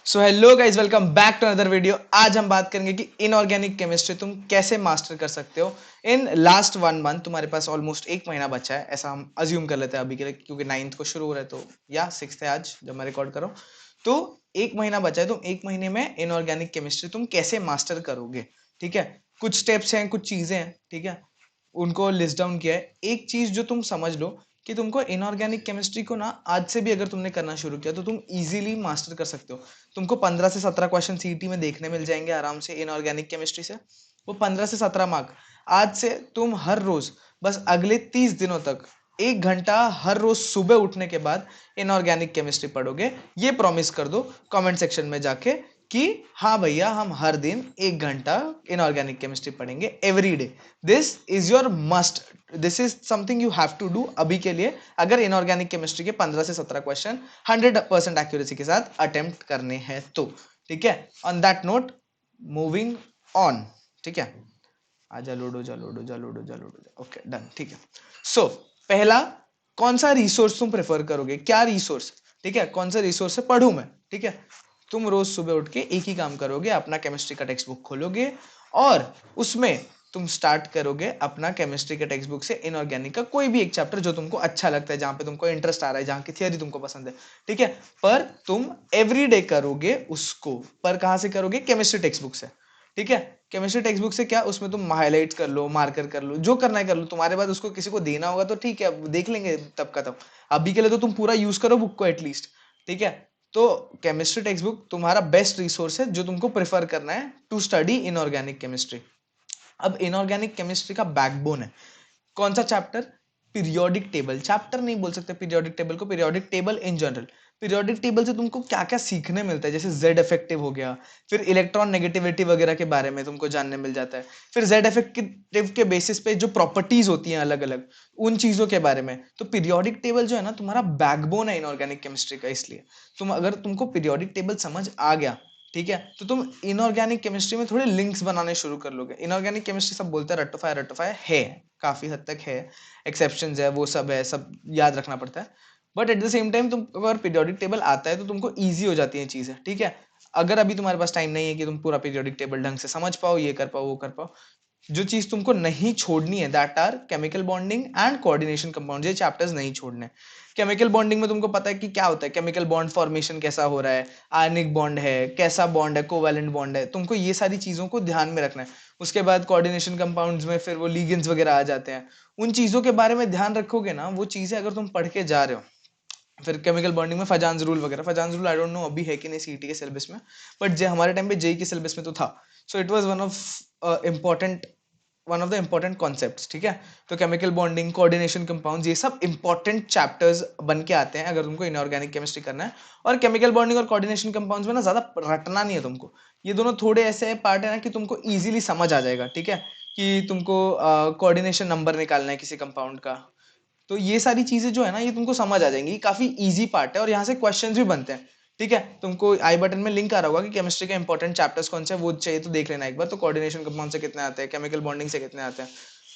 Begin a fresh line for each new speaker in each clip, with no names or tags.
So hello guys, welcome back to another video. आज हम बात करेंगे कि इनऑर्गेनिक केमिस्ट्री तुम कैसे मास्टर कर सकते हो इन लास्ट 1 मंथ। तुम्हारे पास ऑलमोस्ट 1 महीना बचा है, ऐसा हम अज्यूम कर लेते हैं अभी के लिए, क्योंकि 9th को शुरू हो रहा है, तो या 6th है आज जब मैं रिकॉर्ड कर रहा हूँ। तो 1 महीना बचा है, तो 1 महीने में इनऑर्गेनिक केमिस्ट्री तुम कैसे मास्टर करोगे। ठीक है, कुछ स्टेप्स हैं, कुछ चीजें हैं, ठीक है, उनको लिस्ट डाउन किया है। एक चीज जो तुम समझ लो कि तुमको इनऑर्गेनिक केमिस्ट्री को ना आज से भी अगर तुमने करना शुरू किया तो तुम इजीली मास्टर कर सकते हो। तुमको 15 से 17 क्वेश्चन सीईटी में देखने मिल जाएंगे आराम से इनऑर्गेनिक केमिस्ट्री से। वो 15 से 17 मार्क। आज से तुम हर रोज, बस अगले 30 दिनों तक 1 घंटा हर रोज सुबह उठने के बाद इनऑर्गेनिक केमिस्ट्री पढ़ोगे। ये प्रॉमिस कर दो कमेंट सेक्शन में जाके कि हाँ भैया, हम हर दिन 1 घंटा इनऑर्गेनिक केमिस्ट्री पढ़ेंगे every day. This is your must, this is something you have to do अभी के लिए, अगर इनऑर्गेनिक केमिस्ट्री के 15 से 17 क्वेश्चन 100% एक्यूरेसी के साथ अटेम्प्ट करने हैं तो। ठीक है, on that note, moving on. ठीक है, आजा लूडो जा लूडो जा लूडो जा लूडो जा, ओके डन। ठीक है, सो पहला, कौन सा रिसोर्स तुम प्रेफर करोगे, क्या रिसोर्स। ठीक है, कौन सा रिसोर्स से पढ़ूं मैं। ठीक है, तुम रोज सुबह उठ के एक ही काम करोगे, अपना केमिस्ट्री का टेक्स्ट बुक खोलोगे और उसमें तुम स्टार्ट करोगे अपना केमिस्ट्री के टेक्स्ट बुक से इनऑर्गेनिक का कोई भी एक चैप्टर जो तुमको अच्छा लगता है, जहां पे तुमको इंटरेस्ट आ रहा है, जहां की थियरी तुमको पसंद है। ठीक है, पर तुम एवरीडे करोगे उसको। पर कहां से करोगे, केमिस्ट्री टेक्स्ट बुक से। ठीक है, केमिस्ट्री टेक्स्ट बुक से क्या, उसमें तुम हाईलाइट कर लो, मार्कर कर लो, जो करना है कर लो। तुम्हारे बाद उसको किसी को देना होगा तो ठीक है, देख लेंगे तब का तब। अभी के लिए तो तुम पूरा यूज करो बुक को एटलीस्ट। ठीक है, तो केमिस्ट्री टेक्स्ट बुक तुम्हारा बेस्ट रिसोर्स है जो तुमको प्रेफर करना है टू स्टडी इनऑर्गेनिक केमिस्ट्री। अब इनऑर्गेनिक केमिस्ट्री का बैकबोन है कौन सा चैप्टर, पीरियोडिक टेबल। चैप्टर नहीं बोल सकते पीरियोडिक टेबल को, periodic table in general. Periodic table से तुमको क्या क्या सीखने मिलता है, जैसे जेड इफेक्टिव हो गया, फिर इलेक्ट्रॉन नेगेटिविटी वगैरह के बारे में तुमको जानने मिल जाता है। फिर जेड इफेक्टिव के बेसिस पे जो प्रॉपर्टीज होती हैं अलग अलग, उन चीजों के बारे में। तो पीरियोडिक टेबल जो है ना, तुम्हारा बैकबोन है इनऑर्गेनिक केमिस्ट्री का। इसलिए तुम, अगर तुमको पीरियोडिक टेबल समझ आ गया, ठीक है, तो तुम इनऑर्गेनिक केमिस्ट्री में थोड़े लिंक्स बनाने शुरू कर लोगे। इनऑर्गेनिक केमिस्ट्री सब बोलते हैं रट्टोफाया रट्टोफाया है, काफी हद तक है, एक्सेप्शंस है, वो सब है, सब याद रखना पड़ता है। But at the same time तुम, अगर पीरियोडिक टेबल आता है तो तुमको ईजी हो जाती है चीजें। ठीक है, अगर अभी तुम्हारे पास टाइम नहीं है कि तुम पूरा पीरियोडिक टेबल ढंग से समझ पाओ, ये कर पाओ, वो कर पाओ, जो चीज तुमको नहीं छोड़नी है, that are chemical bonding and coordination compound. ये चैप्टर्स नहीं छोड़ने। केमिकल बॉन्डिंग में तुमको पता है कि क्या होता है, केमिकल बॉन्ड फॉर्मेशन कैसा हो रहा है, आयनिक बॉन्ड है, कैसा बॉन्ड है, कोवैलेंट बॉन्ड है, तुमको ये सारी चीजों को ध्यान में रखना है। उसके बाद कोऑर्डिनेशन कंपाउंड्स में फिर वो लीगेंड्स वगैरह आ जाते हैं। उन चीजों के बारे में ध्यान रखोगे ना, वो चीजें अगर तुम पढ़ के जा रहे हो। फिर केमिकल बॉन्डिंग में फजान्स रूल वगैरह, फजान्स रूल आई डोंट नो अभी है कि नहीं सीईटी के सिलेबस में, बट जे हमारे टाइम पे जेई के सिलेबस में तो था। So it was one of the important concepts. ठीक है, तो केमिकल बॉन्डिंग, कोऑर्डिनेशन कंपाउंड्स, ये सब इंपॉर्टेंट चैप्टर्स बन के आते हैं अगर तुमको इनऑर्गेनिक केमिस्ट्री करना है। और केमिकल बॉन्डिंग और कोऑर्डिनेशन कंपाउंड्स में ना ज्यादा रटना नहीं है तुमको। ये दोनों थोड़े ऐसे पार्ट है ना कि तुमको इजीली समझ आ जाएगा। ठीक है, कि तुमको कोऑर्डिनेशन नंबर निकालना है किसी कंपाउंड का, तो ये सारी चीजें जो है ना, ये तुमको समझ आ जाएंगी। काफी इजी पार्ट है और यहाँ से क्वेश्चंस भी बनते हैं। ठीक है, तुमको आई बटन में लिंक आ रहा होगा कि केमिस्ट्री के इंपॉर्टेंट चैप्टर्स कौन से हैं, वो चाहिए तो देख लेना एक बार। तो कोऑर्डिनेशन कंपाउंड से कितने आते हैं, केमिकल बॉन्डिंग से कितने आते हैं,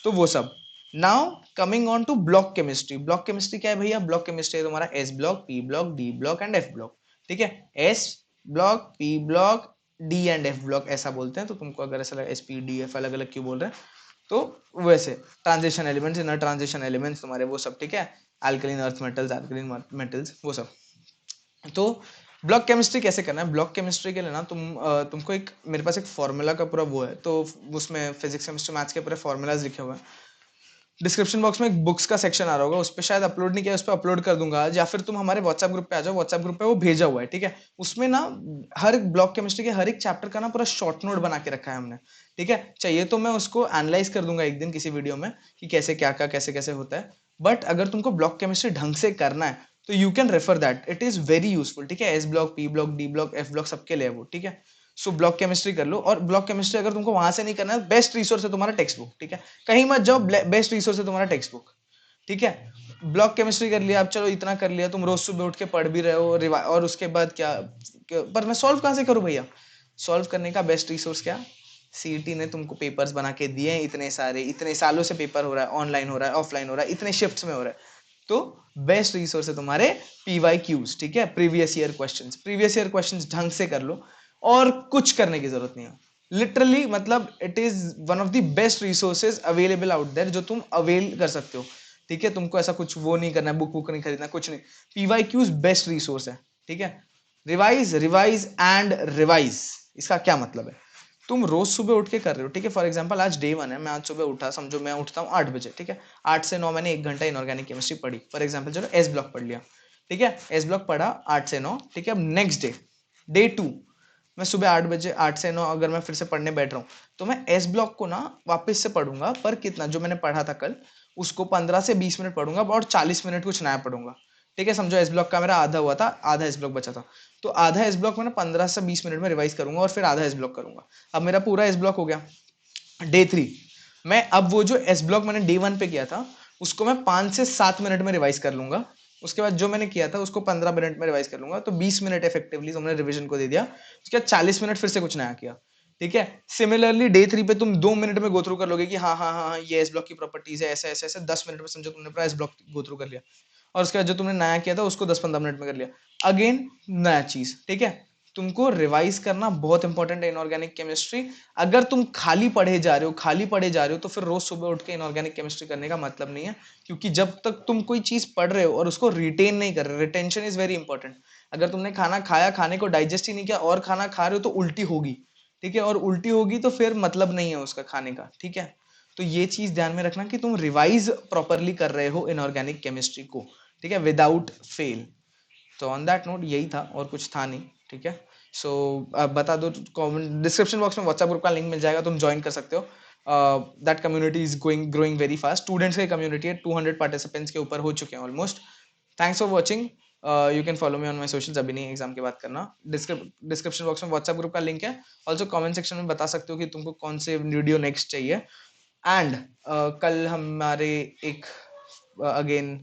तो वो सब। Now coming on to block chemistry. Block chemistry क्या है भैया, ब्लॉक केमिस्ट्री है तुम्हारा S block, P block, D block and F block. ठीक है, S block, P block, D and F block ऐसा बोलते हैं। तो तुमको अगर ऐसा लगे एस पी डी एफ अलग अलग क्यों बोल रहे हैं, तो वैसे transition elements, inner transition elements तुम्हारे, वो सब। ठीक है, alkaline earth metals, alkaline metals, वो सब। तो ब्लॉक केमिस्ट्री कैसे करना है, ब्लॉक केमिस्ट्री के लिए ना तुमको एक, मेरे पास एक फॉर्मूला का पूरा वो है, तो उसमें फिजिक्स केमिस्ट्री मैथ्स के पूरे फॉर्मूलाज लिखे हुए हैं। डिस्क्रिप्शन बॉक्स में एक बुक्स का सेक्शन आ रहा होगा, उस पर शायद अपलोड नहीं किया, उस पर अपलोड कर दूंगा आज, या फिर तुम हमारे व्हाट्सएप ग्रुप पे आ जाओ, व्हाट्सएप ग्रुप पे वो भेजा हुआ है। ठीक है, उसमें ना हर ब्लॉक केमिस्ट्री के हर एक चैप्टर का ना पूरा शॉर्ट नोट बना के रखा है हमने। ठीक है, चाहिए तो मैं उसको एनालाइज कर दूंगा एक दिन किसी वीडियो में कि कैसे क्या क्या कैसे कैसे होता है। बट अगर तुमको ब्लॉक केमिस्ट्री ढंग से करना है तो you can refer that, it is very useful. ठीक है, S block, P block, D block, F block सबके लिए वो। ठीक है, सो ब्लॉक केमिस्ट्री कर लो। और ब्लॉक केमिस्ट्री अगर तुमको वहां से नहीं करना है, बेस्ट रिसोर्स है तुम्हारा टेक्स्ट बुक। ठीक है, कहीं मत जाओ, बेस्ट रिसोर्स है तुम्हारा टेक्स्ट बुक। ठीक है, ब्लॉक केमिस्ट्री कर लिया, अब चलो इतना कर लिया, तुम रोज सुबह उठ के पढ़ भी रहे हो, और उसके बाद पर मैं सॉल्व कहां से करूं भैया। सॉल्व करने का बेस्ट रिसोर्स क्या, सीईटी ने तुमको पेपर्स बना के दिए हैं इतने सारे, इतने सालों से पेपर हो रहा है, ऑनलाइन हो रहा है, ऑफलाइन हो रहा है, इतने शिफ्ट्स में हो रहा है। तो बेस्ट रिसोर्स है तुम्हारे PYQs, ठीक है, previous year questions. Previous year questions ढंग से कर लो और कुछ करने की जरूरत नहीं है, लिटरली, मतलब it is one of the best resources available out there जो तुम अवेल कर सकते हो, ठीक है। तुमको ऐसा कुछ वो नहीं करना है, बुक बुक नहीं खरीदना, कुछ नहीं। PYQs बेस्ट रिसोर्स है, ठीक है। रिवाइज रिवाइज एंड रिवाइज, इसका क्या मतलब है? तुम रोज सुबह उठ के कर रहे हो, ठीक है। फॉर एग्जांपल आज डे 1 है, मैं आज सुबह उठा, समझो मैं उठता हूँ 8 बजे, ठीक है। 8 से 9 मैंने 1 घंटा इनऑर्गेनिक केमिस्ट्री पढ़ी, फॉर एग्जांपल चलो एस ब्लॉक पढ़ लिया, ठीक है। एस ब्लॉक पढ़ा 8 से 9, ठीक है। अब नेक्स्ट डे 2, मैं सुबह 8 बजे 8 से 9 अगर मैं फिर से पढ़ने बैठ रहा हूँ, तो मैं एस ब्लॉक को ना वापस से पढ़ूंगा, पर कितना, जो मैंने पढ़ा था कल उसको 15 से 20 मिनट पढ़ूंगा और 40 मिनट कुछ नया पढ़ूंगा, ठीक है। समझो एस ब्लॉक का मेरा आधा हुआ था, आधा एस ब्लॉक बचा था, तो आधा एस ब्लॉक मैंने 15 से 20 मिनट में रिवाइज करूंगा और फिर आधा एस ब्लॉक करूंगा। अब मेरा पूरा एस ब्लॉक हो गया। डे 3 मैं अब वो जो एस ब्लॉक मैंने डे 1 पे किया था उसको मैं 5 से 7 मिनट में रिवाइज कर लूंगा। उसके बाद जो मैंने किया था उसको 15 मिनट में रिवाइज कर लूंगा, तो 20 मिनट इफेक्टिवली तुमने रिवीजन को दे दिया। उसके बाद 40 मिनट फिर से कुछ नया किया, ठीक है। सिमिलरली डे 3 पे तुम 2 मिनट में गो थ्रू कर लोगे कि हाँ हाँ हाँ हाँ, ये एस ब्लॉक की प्रॉपर्टीज है, ऐसे ऐसे ऐसे, 10 मिनट में समझो तुमने पूरा एस ब्लॉक गो थ्रू कर लिया। और उसके बाद जो तुमने नया किया था उसको 10-15 मिनट में कर लिया, अगेन नया चीज, ठीक है। तुमको रिवाइज करना बहुत इंपॉर्टेंट है इनऑर्गेनिक केमिस्ट्री। अगर तुम खाली पढ़े जा रहे हो, खाली पढ़े जा रहे हो, तो फिर रोज सुबह उठ के इनऑर्गेनिक केमिस्ट्री करने का मतलब नहीं है, क्योंकि जब तक तुम कोई चीज पढ़ रहे हो और उसको रिटेन नहीं कर रहे, रिटेंशन इज वेरी इंपॉर्टेंट। अगर तुमने खाना खाया, खाने को डाइजेस्ट ही नहीं किया और खाना खा रहे हो, तो उल्टी होगी, ठीक है। और उल्टी होगी तो फिर मतलब नहीं है उसका खाने का, ठीक है। तो ये चीज ध्यान में रखना कि तुम रिवाइज प्रॉपरली कर रहे हो इनऑर्गेनिक केमिस्ट्री को, ठीक है, विदाउट फेल। तो ऑन दैट नोट यही था और कुछ था नहीं, ठीक है। सो बता दो, कमेंट डिस्क्रिप्शन बॉक्स में व्हाट्सएप ग्रुप का लिंक मिल जाएगा, तुम ज्वाइन कर सकते हो। That community is going growing very fast, students की कम्युनिटी है, 200 पार्टिसिपेंट्स के ऊपर हो चुके हैं almost. Thanks for watching. You can follow me on my socials, अभी नहीं एग्जाम की बात करना। डिस्क्रिप्शन बॉक्स में व्हाट्सएप ग्रुप का लिंक है। ऑल्सो कमेंट सेक्शन में बता सकते हो कि तुमको कौन से वीडियो नेक्स्ट चाहिए। एंड कल हमारे एक अगेन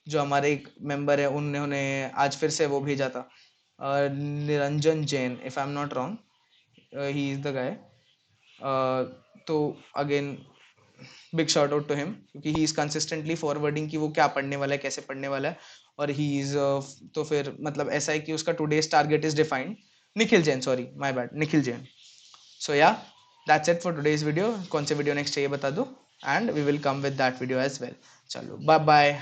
जो हमारे एक मेंबर है, उन्होंने आज फिर से वो भेजा था, Niranjan Jain, if I am not wrong, he is the guy. तो again big shout out to him, क्योंकि ही इज कंसिस्टेंटली फॉरवर्डिंग कि वो क्या पढ़ने वाला है, कैसे पढ़ने वाला है। और ही इज तो फिर मतलब ऐसा है कि उसका today's target is defined. Nikhil Jain, sorry my bad, Nikhil Jain. So yeah that's it for today's video. कौन से वीडियो नेक्स्ट चाहिए बता दो, and we will come with that video as well. चलो बाय बाय।